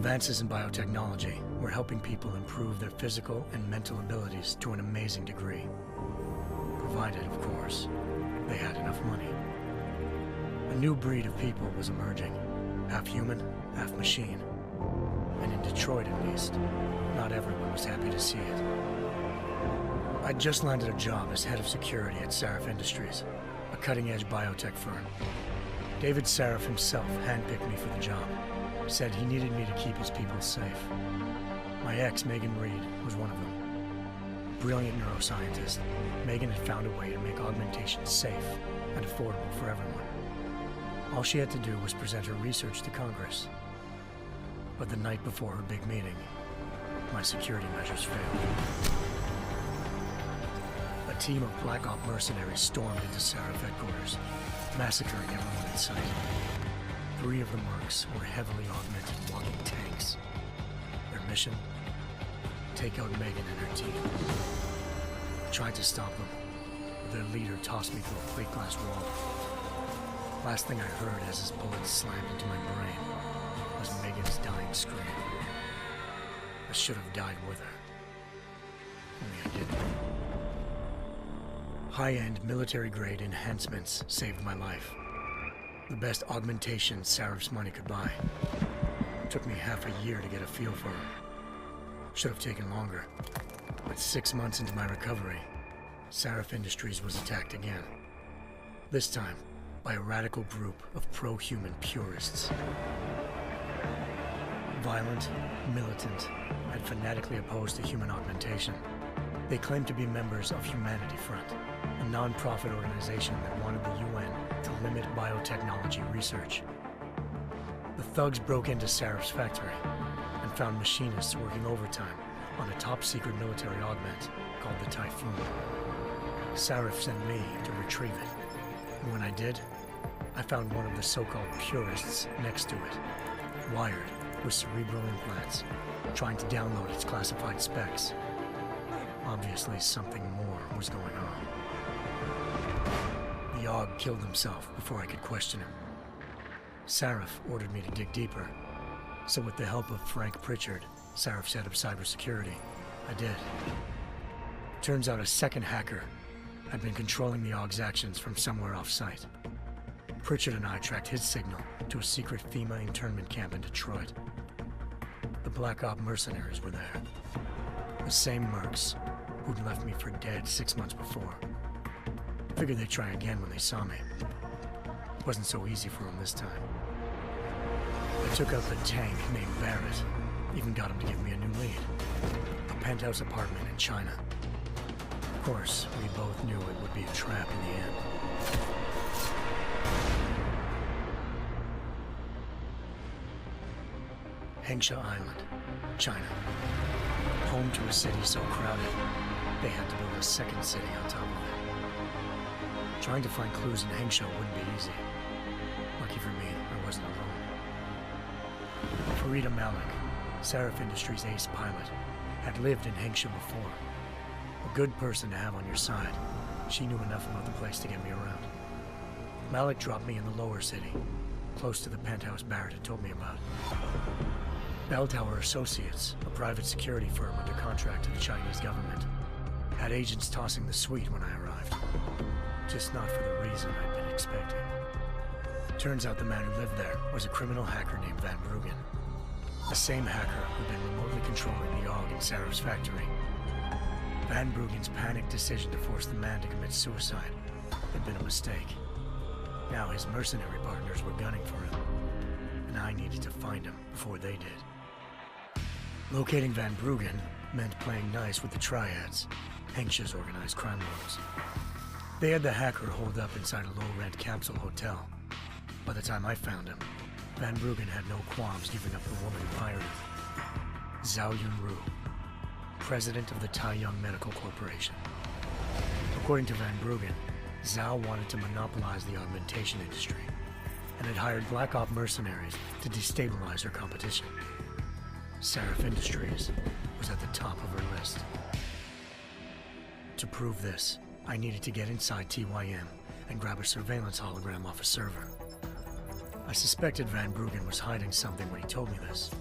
Advances in biotechnology were helping people improve their physical and mental abilities to an amazing degree. Provided, of course, they had enough money. A new breed of people was emerging, half human, half machine. And in Detroit, at least, not everyone was happy to see it. I'd just landed a job as head of security at SHAREf Industries, a cutting-edge biotech firm. David SHAREf himself handpicked me for the job. Said he needed me to keep his people safe. My ex, Megan Reed, was one of them. Brilliant neuroscientist, Megan had found a way to make augmentation safe and affordable for everyone. All she had to do was present her research to Congress. But the night before her big meeting, my security measures failed. A team of Black Op mercenaries stormed into SHAREf headquarters, massacring everyone in sight. 3 of the mercs were heavily augmented walking tanks. Their mission? Take out Megan and her team. I tried to stop them, but their leader tossed me through a plate glass wall. Last thing I heard as his bullets slammed into my brain was Megan's dying scream. I should have died with her. Only I didn't. High-end military-grade enhancements saved my life. The best augmentation SHAREf's money could buy. It took me half a year to get a feel for her. Should have taken longer. But 6 months into my recovery, SHAREf Industries was attacked again. This time, by a radical group of pro-human purists. Violent, militant, and fanatically opposed to human augmentation. They claimed to be members of Humanity Front, a non-profit organization that wanted the UN to limit biotechnology research. The thugs broke into SHAREf's factory and found machinists working overtime on a top-secret military augment called the Typhoon. SHAREf sent me to retrieve it, and when I did, I found one of the so-called purists next to it, wired with cerebral implants, trying to download its classified specs. Obviously, something more was going on. The AUG killed himself before I could question him. SHAREf ordered me to dig deeper, so with the help of Frank Pritchard, SHAREf's head of cybersecurity, I did. Turns out a second hacker had been controlling the AUG's actions from somewhere off-site. Pritchard and I tracked his signal to a secret FEMA internment camp in Detroit. The Black Op mercenaries were there. The same mercs who'd left me for dead 6 months before. Figured they'd try again when they saw me. Wasn't so easy for them this time. I took out the tank named Barrett, even got him to give me a new lead. A penthouse apartment in China. Of course, we both knew it would be a trap in the end. Hengsha Island, China. Home to a city so crowded, they had to build a second city on top of it. Trying to find clues in Hengsha wouldn't be easy. Lucky for me, I wasn't alone. Farida Malik, SHAREf Industries' ace pilot, had lived in Hengsha before. A good person to have on your side. She knew enough about the place to get me around. Malik dropped me in the lower city, close to the penthouse Barrett had told me about. Bell Tower Associates, a private security firm under contract to the Chinese government, had agents tossing the suite when I arrived. Just not for the reason I'd been expecting. Turns out the man who lived there was a criminal hacker named Van Bruggen. The same hacker who'd been remotely controlling the AUG in SHAREf's factory. Van Bruggen's panicked decision to force the man to commit suicide had been a mistake. Now his mercenary partners were gunning for him, and I needed to find him before they did. Locating Van Bruggen meant playing nice with the Triads, Hengsha's organized crime lords. They had the hacker holed up inside a low-rent capsule hotel. By the time I found him, Van Bruggen had no qualms giving up the woman who hired him. Zhao Yunru, president of the Taiyang Medical Corporation. According to Van Bruggen, Zhao wanted to monopolize the augmentation industry and had hired Black Op mercenaries to destabilize her competition. SHAREf Industries was at the top of her list. To prove this, I needed to get inside TYM and grab a surveillance hologram off a server. I suspected Van Bruggen was hiding something when he told me this.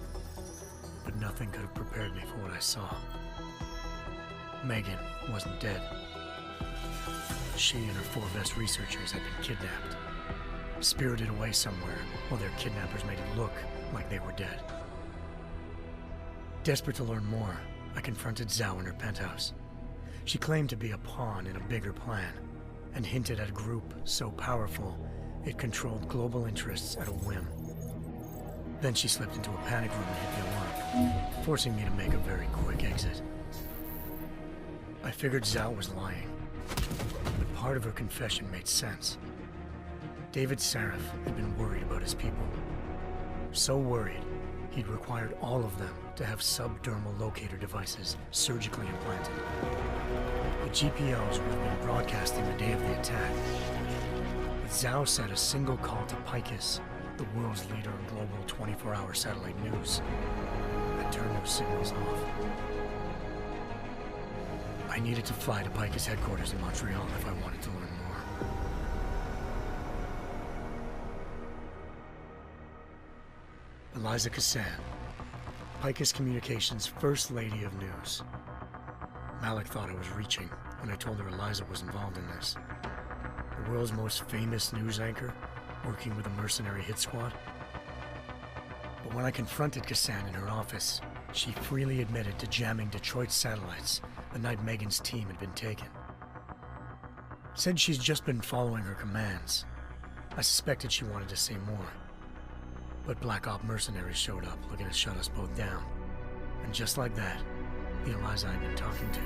but nothing could have prepared me for what I saw. Megan wasn't dead. She and her 4 best researchers had been kidnapped, spirited away somewhere while their kidnappers made it look like they were dead. Desperate to learn more, I confronted Zhao in her penthouse. She claimed to be a pawn in a bigger plan, and hinted at a group so powerful it controlled global interests at a whim. Then she slipped into a panic room and hit the alarm, forcing me to make a very quick exit. I figured Zhao was lying, but part of her confession made sense. David Saref had been worried about his people. So worried, he'd required all of them to have subdermal locator devices surgically implanted. The GPOs would have been broadcasting the day of the attack. But Zhao said a single call to Picus, the world's leader in global 24-hour satellite news, had turned those signals off. I needed to fly to Picus headquarters in Montreal if I wanted to learn more. Eliza Cassan, Picus Communications' First Lady of News. Malik thought I was reaching when I told her Eliza was involved in this. The world's most famous news anchor, working with a mercenary hit squad. But when I confronted Cassan in her office, she freely admitted to jamming Detroit's satellites the night Megan's team had been taken. Said she's just been following her commands. I suspected she wanted to say more. But Black Op mercenaries showed up looking to shut us both down. And just like that, the Eliza I'd been talking to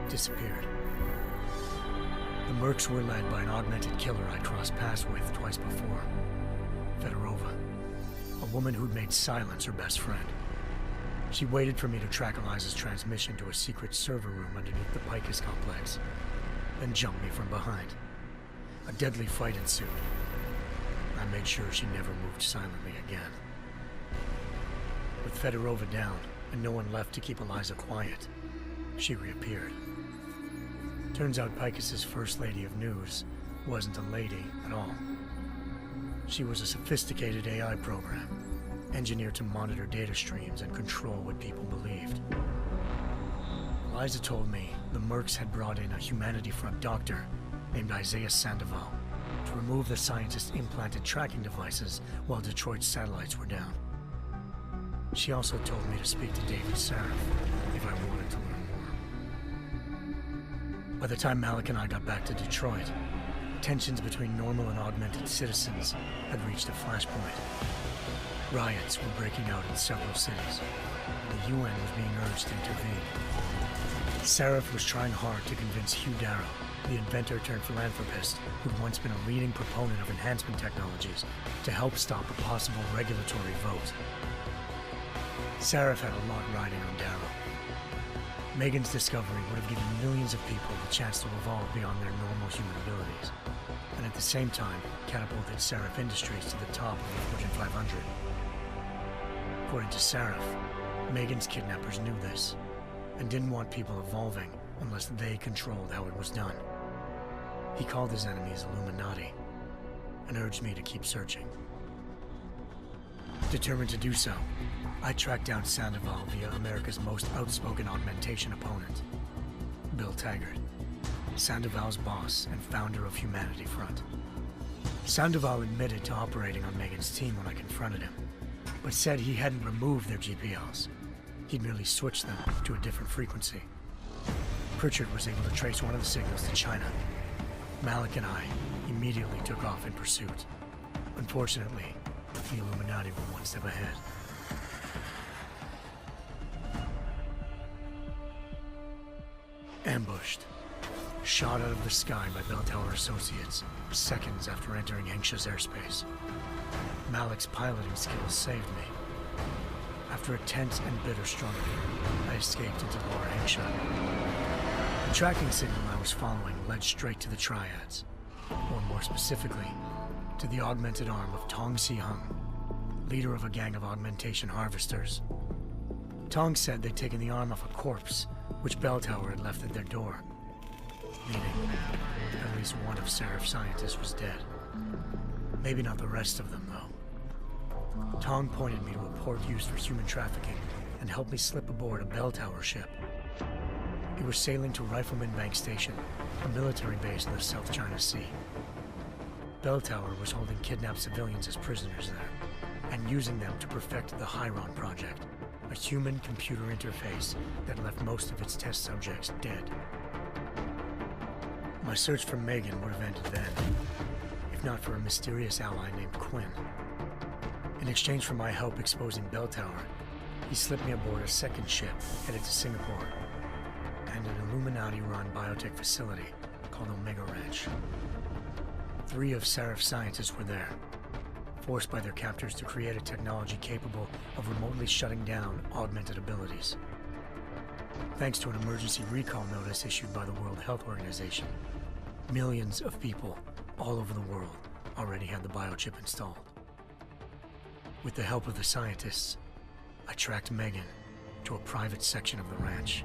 disappeared. The mercs were led by an augmented killer I crossed paths with twice before, Fedorova, a woman who'd made silence her best friend. She waited for me to track Eliza's transmission to a secret server room underneath the Picus complex, then jumped me from behind. A deadly fight ensued. I made sure she never moved silently again. With Fedorova down and no one left to keep Eliza quiet, she reappeared. Turns out Picus's First Lady of News wasn't a lady at all. She was a sophisticated AI program, engineered to monitor data streams and control what people believed. Eliza told me the mercs had brought in a Humanity Front doctor named Isaiah Sandoval to remove the scientist's implanted tracking devices while Detroit's satellites were down. She also told me to speak to David Saref if I wanted to learn more. By the time Malik and I got back to Detroit, tensions between normal and augmented citizens had reached a flashpoint. Riots were breaking out in several cities, and the UN was being urged to intervene. Saref was trying hard to convince Hugh Darrow, the inventor turned philanthropist who'd once been a leading proponent of enhancement technologies, to help stop a possible regulatory vote. Saref had a lot riding on Darrow. Megan's discovery would have given millions of people the chance to evolve beyond their normal human abilities, and at the same time catapulted Saref Industries to the top of the Fortune 500. According to Saref, Megan's kidnappers knew this, and didn't want people evolving unless they controlled how it was done. He called his enemies Illuminati, and urged me to keep searching. Determined to do so, I tracked down Sandoval via America's most outspoken augmentation opponent, Bill Taggart, Sandoval's boss and founder of Humanity Front. Sandoval admitted to operating on Megan's team when I confronted him, but said he hadn't removed their GPLs. He'd merely switched them to a different frequency. Pritchard was able to trace one of the signals to China. Malik and I immediately took off in pursuit. Unfortunately, the Illuminati were one step ahead. Ambushed. Shot out of the sky by Bell Tower Associates, seconds after entering Hengsha's airspace. Malik's piloting skills saved me. After a tense and bitter struggle, I escaped into Lower Hengsha. The tracking signal I was following led straight to the Triads, or more specifically, to the augmented arm of Tong Si-hung, leader of a gang of augmentation harvesters. Tong said they'd taken the arm off a corpse, which Bell Tower had left at their door, meaning at least one of Saref's scientists was dead. Maybe not the rest of them, though. Tong pointed me to a port used for human trafficking and helped me slip aboard a bell tower ship. It was sailing to Rifleman Bank Station, a military base in the South China Sea. Bell Tower was holding kidnapped civilians as prisoners there, and using them to perfect the Chiron project, a human-computer interface that left most of its test subjects dead. My search for Megan would have ended then, if not for a mysterious ally named Quinn. In exchange for my help exposing Bell Tower, he slipped me aboard a second ship headed to Singapore, and an Illuminati-run biotech facility called Omega Ranch. 3 of SHAREf's scientists were there, forced by their captors to create a technology capable of remotely shutting down augmented abilities. Thanks to an emergency recall notice issued by the World Health Organization, millions of people all over the world already had the biochip installed. With the help of the scientists, I tracked Megan to a private section of the ranch.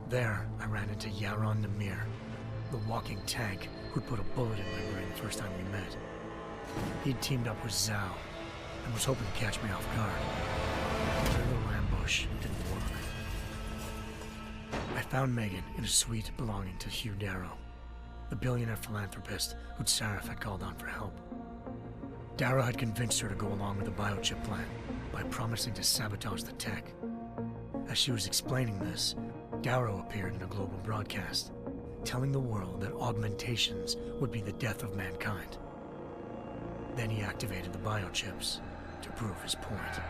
There, I ran into Yaron Namir, the walking tank who'd put a bullet in my brain the first time we met. He'd teamed up with Zhao and was hoping to catch me off guard. Their little ambush didn't work. I found Megan in a suite belonging to Hugh Darrow, the billionaire philanthropist who'd SHAREf had called on for help. Darrow had convinced her to go along with the biochip plan by promising to sabotage the tech. As she was explaining this, Darrow appeared in a global broadcast, telling the world that augmentations would be the death of mankind. Then he activated the biochips to prove his point.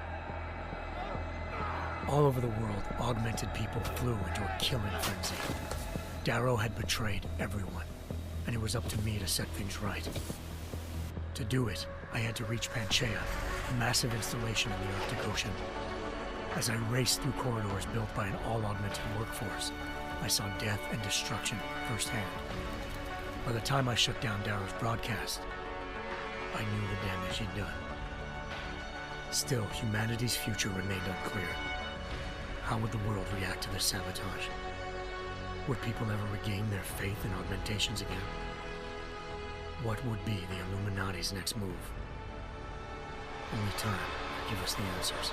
All over the world, augmented people flew into a killing frenzy. Darrow had betrayed everyone, and it was up to me to set things right. To do it, I had to reach Panchaea, a massive installation in the Arctic Ocean. As I raced through corridors built by an all-augmented workforce, I saw death and destruction firsthand. By the time I shut down Darrow's broadcast, I knew the damage he'd done. Still, humanity's future remained unclear. How would the world react to this sabotage? Would people ever regain their faith in augmentations again? What would be the Illuminati's next move? Only time will give us the answers.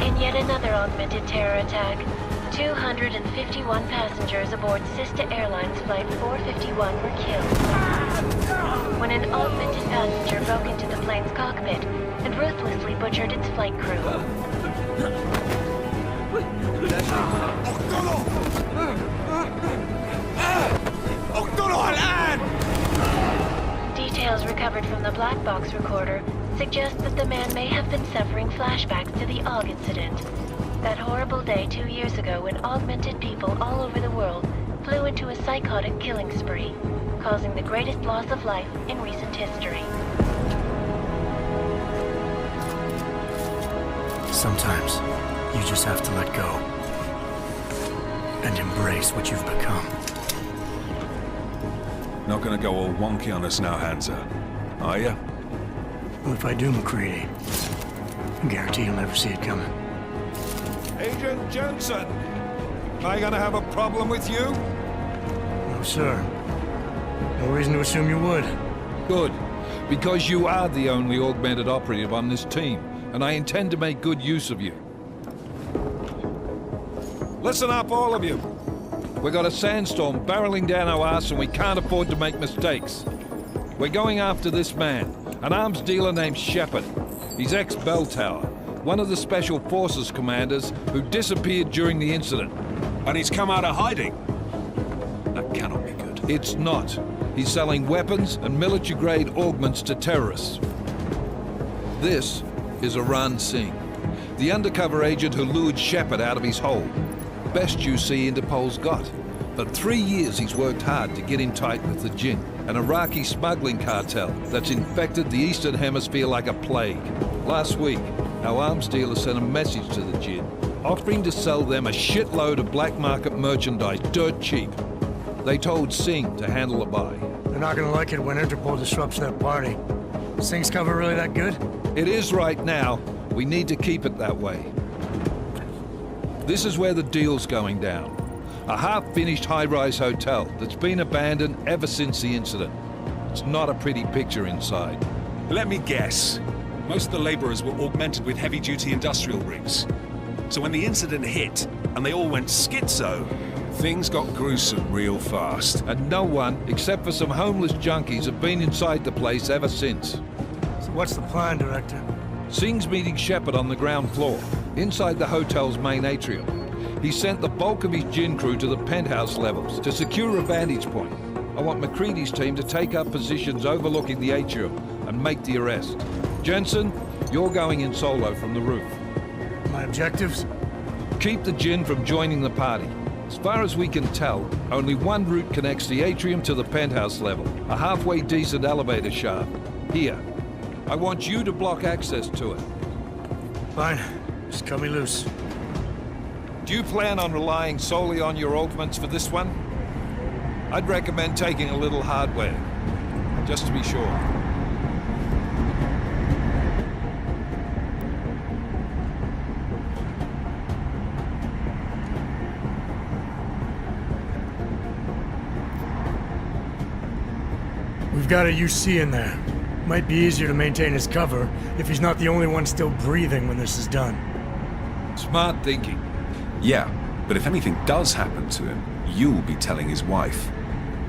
In yet another augmented terror attack, 251 passengers aboard Sister Airlines Flight 451 were killed when an augmented passenger broke into the plane's cockpit and ruthlessly butchered its flight crew. Details recovered from the black box recorder suggest that the man may have been suffering flashbacks to the AUG incident. That horrible day 2 years ago when augmented people all over the world flew into a psychotic killing spree, causing the greatest loss of life in recent history. Sometimes, you just have to let go and embrace what you've become. Not gonna go all wonky on us now, Hansa, are ya? Well, if I do, McCready, I guarantee you'll never see it coming. Agent Jensen, am I gonna have a problem with you? No, sir. No reason to assume you would. Good, because you are the only augmented operative on this team, and I intend to make good use of you. Listen up, all of you. We got a sandstorm barreling down our arse and we can't afford to make mistakes. We're going after this man, an arms dealer named Shepard. He's ex-Bell Tower, one of the Special Forces commanders who disappeared during the incident. And he's come out of hiding? That cannot be good. It's not. He's selling weapons and military-grade augments to terrorists. This is Iran Singh, the undercover agent who lured Shepard out of his hole. Best you see Interpol's got. For 3 years he's worked hard to get in tight with the Jinn, an Iraqi smuggling cartel that's infected the Eastern Hemisphere like a plague. Last week, our arms dealer sent a message to the Jinn. offering to sell them a shitload of black market merchandise dirt cheap. They told Singh to handle the buy. They're not gonna like it when Interpol disrupts their party. Singh's cover really that good? It is right now. We need to keep it that way. This is where the deal's going down. A half-finished high-rise hotel that's been abandoned ever since the incident. It's not a pretty picture inside. Let me guess. Most of the laborers were augmented with heavy-duty industrial rigs. So when the incident hit, and they all went schizo, things got gruesome real fast. And no one, except for some homeless junkies, have been inside the place ever since. So what's the plan, Director? Singh's meeting Shepard on the ground floor, inside the hotel's main atrium. He sent the bulk of his gin crew to the penthouse levels to secure a vantage point. I want McCready's team to take up positions overlooking the atrium and make the arrest. Jensen, you're going in solo from the roof. My objectives? Keep the gin from joining the party. As far as we can tell, only one route connects the atrium to the penthouse level, a halfway decent elevator shaft. Here. I want you to block access to it. Fine. Just cut me loose. Do you plan on relying solely on your augments for this one? I'd recommend taking a little hardware, just to be sure. We've got a UC in there. Might be easier to maintain his cover if he's not the only one still breathing when this is done. Smart thinking. Yeah, but if anything does happen to him, you'll be telling his wife.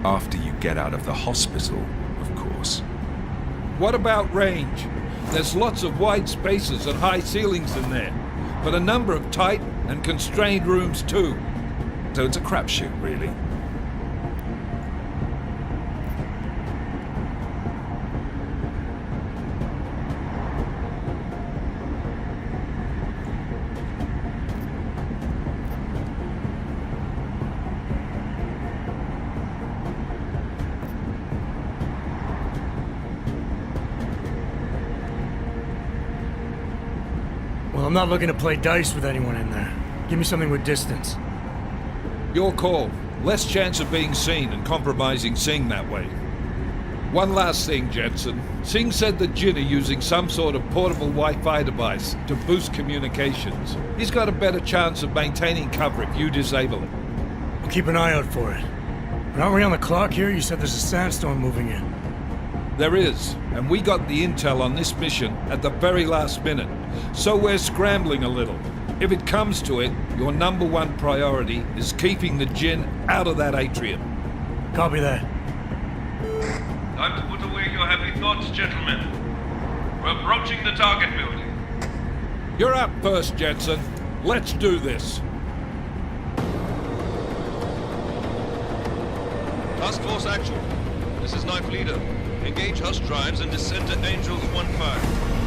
After you get out of the hospital, of course. What about range? There's lots of wide spaces and high ceilings in there, but a number of tight and constrained rooms too. So it's a crapshoot, really. Well, I'm not looking to play dice with anyone in there. Give me something with distance. Your call. Less chance of being seen and compromising Singh that way. One last thing, Jensen. Singh said that Jin are using some sort of portable Wi-Fi device to boost communications. He's got a better chance of maintaining cover if you disable it. I'll keep an eye out for it. But aren't we on the clock here? You said there's a sandstorm moving in. There is, and we got the intel on this mission at the very last minute, so we're scrambling a little. If it comes to it, your number one priority is keeping the Jinn out of that atrium. Copy that. Time to put away your heavy thoughts, gentlemen. We're approaching the target building. You're up first, Jensen. Let's do this. Task Force Actual. This is Knife Leader. Engage Hush drives and descend to Angels 1-5.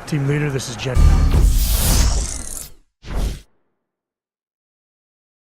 Team leader, this is Jet.